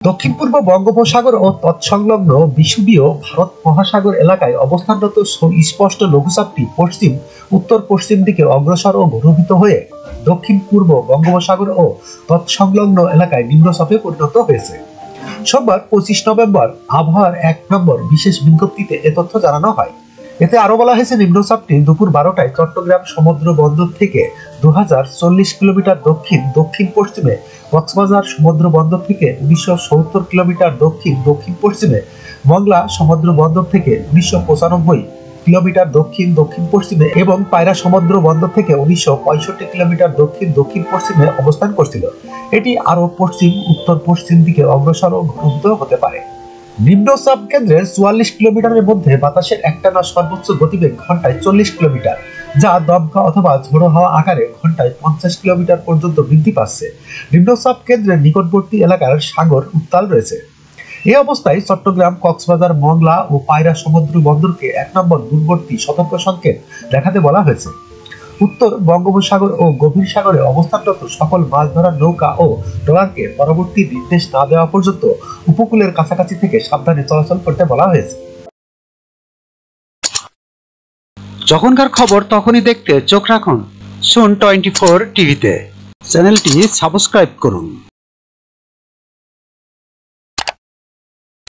দক্ষিণ পূর্ব বঙ্গোপসাগর ও তৎসংলগ্ন বিষুবীয় ভারত মহাসাগর এলাকায় অবস্থানরত স্পষ্ট লঘুচাপটি পশ্চিম উত্তর পশ্চিম দিকে অগ্রসর ও ঘনীভূত হয়ে দক্ষিণ পূর্ব বঙ্গোপসাগর ও তৎসংলগ্ন এলাকায় নিম্নচাপে পরিণত হয়েছে। সোমবার 25 নভেম্বর আবহাওয়ার 1 নম্বর বিশেষ বিজ্ঞপ্তিতে এ তথ্য জানানো হয়। এতে আরো বলা হয়েছে, নিম্নচাপটি দুপুর 12টায় চট্টগ্রাম সমুদ্র বন্দর থেকে 2040 কিলোমিটার দক্ষিণ দক্ষিণ পশ্চিমে, কক্সবাজার সমুদ্র বন্দর থেকে 1970 কিলোমিটার দক্ষিণ দক্ষিণ পশ্চিমে, মংলা সমুদ্র বন্দর থেকে 1995 কিলোমিটার দক্ষিণ দক্ষিণ পশ্চিমে এবং পায়রা সমুদ্র বন্দর থেকে 1965 কিলোমিটার দক্ষিণ দক্ষিণ পশ্চিমে অবস্থান করছিল। এটি আরো পশ্চিম উত্তর পশ্চিম দিকে অগ্রসর ও ঘনীভূত হতে পারে। নিম্নচাপ কেন্দ্রের 44 কিলোমিটারের মধ্যে বাতাসের একটানা সর্বোচ্চ গতিবেগ ঘন্টায় 40 কিলোমিটার, যা দমকা অথবা ঝোড়ো হাওয়া আকারে ঘন্টায় 50 কিলোমিটার পর্যন্ত বৃদ্ধি পাচ্ছে। নিম্নচাপ কেন্দ্রের নিকটবর্তী এলাকার সাগর উত্তাল রয়েছে। এই অবস্থায় চট্টগ্রাম, কক্সবাজার, মংলা ও পায়রা সমুদ্র বন্দরকে 1 নম্বর দূরবর্তী সতর্ক সংকেত দেখাতে বলা হয়েছে। উত্তর বঙ্গোপসাগর ও গভীর সাগরে অবস্থানরত সকল মাছ ধরার নৌকা ও ট্রলারকে পরবর্তী নির্দেশ না দেওয়া পর্যন্ত উপকূলের কাছাকাছি থেকে সাবধানে চলাচল করতে বলা হয়েছে। যখনকার খবর তখনই দেখতে চোখ রাখুন সুন 24 টিভিতে। চ্যানেলটি সাবস্ক্রাইব করুন।